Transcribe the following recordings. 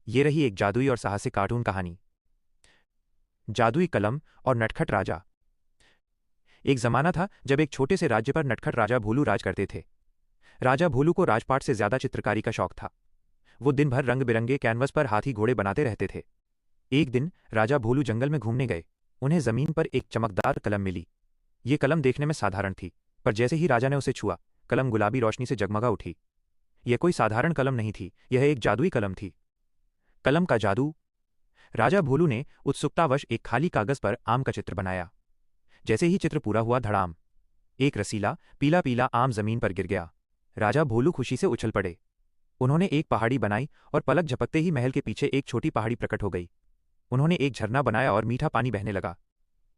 ये रही एक जादुई और साहसिक कार्टून कहानी। जादुई कलम और नटखट राजा। एक जमाना था जब एक छोटे से राज्य पर नटखट राजा भोलू राज करते थे। राजा भोलू को राजपाट से ज्यादा चित्रकारी का शौक था। वो दिन भर रंग बिरंगे कैनवस पर हाथी घोड़े बनाते रहते थे। एक दिन राजा भोलू जंगल में घूमने गए। उन्हें जमीन पर एक चमकदार कलम मिली। ये कलम देखने में साधारण थी, पर जैसे ही राजा ने उसे छुआ, कलम गुलाबी रोशनी से जगमगा उठी। यह कोई साधारण कलम नहीं थी, यह एक जादुई कलम थी। कलम का जादू। राजा भोलू ने उत्सुकतावश एक खाली कागज पर आम का चित्र बनाया। जैसे ही चित्र पूरा हुआ, धड़ाम, एक रसीला पीला पीला आम जमीन पर गिर गया। राजा भोलू खुशी से उछल पड़े। उन्होंने एक पहाड़ी बनाई और पलक झपकते ही महल के पीछे एक छोटी पहाड़ी प्रकट हो गई। उन्होंने एक झरना बनाया और मीठा पानी बहने लगा।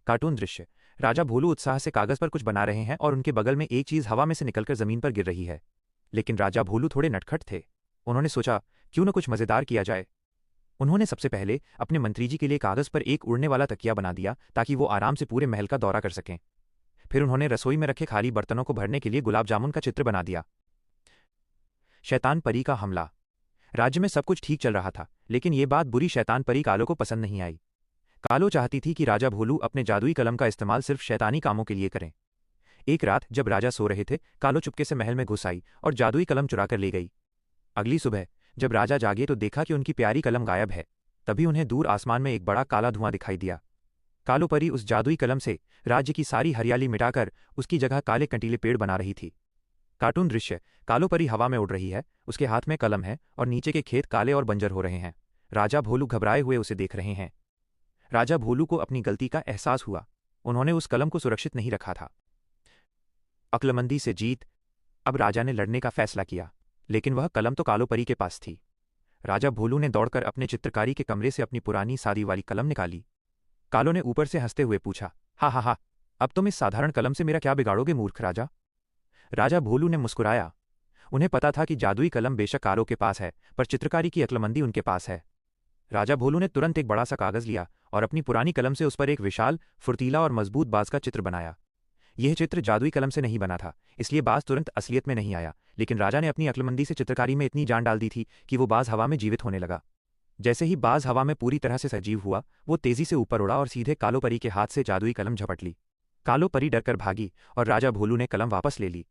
कार्टून दृश्य। राजा भोलू उत्साह से कागज पर कुछ बना रहे हैं और उनके बगल में एक चीज हवा में से निकलकर जमीन पर गिर रही है। लेकिन राजा भोलू थोड़े नटखट थे। उन्होंने सोचा, क्यों न कुछ मजेदार किया जाए। उन्होंने सबसे पहले अपने मंत्री जी के लिए कागज पर एक उड़ने वाला तकिया बना दिया ताकि वो आराम से पूरे महल का दौरा कर सकें। फिर उन्होंने रसोई में रखे खाली बर्तनों को भरने के लिए गुलाब जामुन का चित्र बना दिया। शैतान परी का हमला। राज्य में सब कुछ ठीक चल रहा था, लेकिन ये बात बुरी शैतान परी कालो को पसंद नहीं आई। कालो चाहती थी कि राजा भोलू अपने जादुई कलम का इस्तेमाल सिर्फ शैतानी कामों के लिए करें। एक रात जब राजा सो रहे थे, कालो चुपके से महल में घुस आई और जादुई कलम चुरा कर ले गई। अगली सुबह जब राजा जागे तो देखा कि उनकी प्यारी कलम गायब है। तभी उन्हें दूर आसमान में एक बड़ा काला धुआं दिखाई दिया। कालो परी उस जादुई कलम से राज्य की सारी हरियाली मिटाकर उसकी जगह काले कंटीले पेड़ बना रही थी। कार्टून दृश्य। कालो परी हवा में उड़ रही है, उसके हाथ में कलम है और नीचे के खेत काले और बंजर हो रहे हैं। राजा भोलू घबराए हुए उसे देख रहे हैं। राजा भोलू को अपनी गलती का एहसास हुआ। उन्होंने उस कलम को सुरक्षित नहीं रखा था। अक्लमंदी से जीत। अब राजा ने लड़ने का फैसला किया, लेकिन वह कलम तो कालो परी के पास थी। राजा भोलू ने दौड़कर अपने चित्रकारी के कमरे से अपनी पुरानी सादी वाली कलम निकाली। कालो ने ऊपर से हंसते हुए पूछा, हा हा हा, अब तुम इस साधारण कलम से मेरा क्या बिगाड़ोगे मूर्ख राजा। राजा भोलू ने मुस्कुराया। उन्हें पता था कि जादुई कलम बेशक कालो के पास है, पर चित्रकारी की अक्लमंदी उनके पास है। राजा भोलू ने तुरंत एक बड़ा सा कागज लिया और अपनी पुरानी कलम से उस पर एक विशाल, फुर्तीला और मजबूत बाज का चित्र बनाया। यह चित्र जादुई कलम से नहीं बना था, इसलिए बाज तुरंत असलियत में नहीं आया, लेकिन राजा ने अपनी अक्लमंदी से चित्रकारी में इतनी जान डाल दी थी कि वो बाज हवा में जीवित होने लगा। जैसे ही बाज हवा में पूरी तरह से सजीव हुआ, वो तेजी से ऊपर उड़ा और सीधे कालो परी के हाथ से जादुई कलम झपट ली। कालो परी डरकर भागी और राजा भोलू ने कलम वापस ले ली।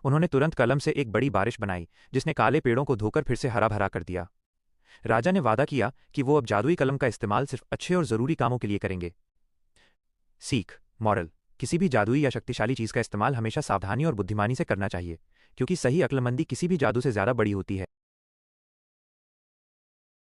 उन्होंने तुरंत कलम से एक बड़ी बारिश बनाई, जिसने काले पेड़ों को धोकर फिर से हरा भरा कर दिया। राजा ने वादा किया कि वो अब जादुई कलम का इस्तेमाल सिर्फ अच्छे और जरूरी कामों के लिए करेंगे। सीख, मॉरल। किसी भी जादुई या शक्तिशाली चीज का इस्तेमाल हमेशा सावधानी और बुद्धिमानी से करना चाहिए, क्योंकि सही अक्लमंदी किसी भी जादू से ज्यादा बड़ी होती है।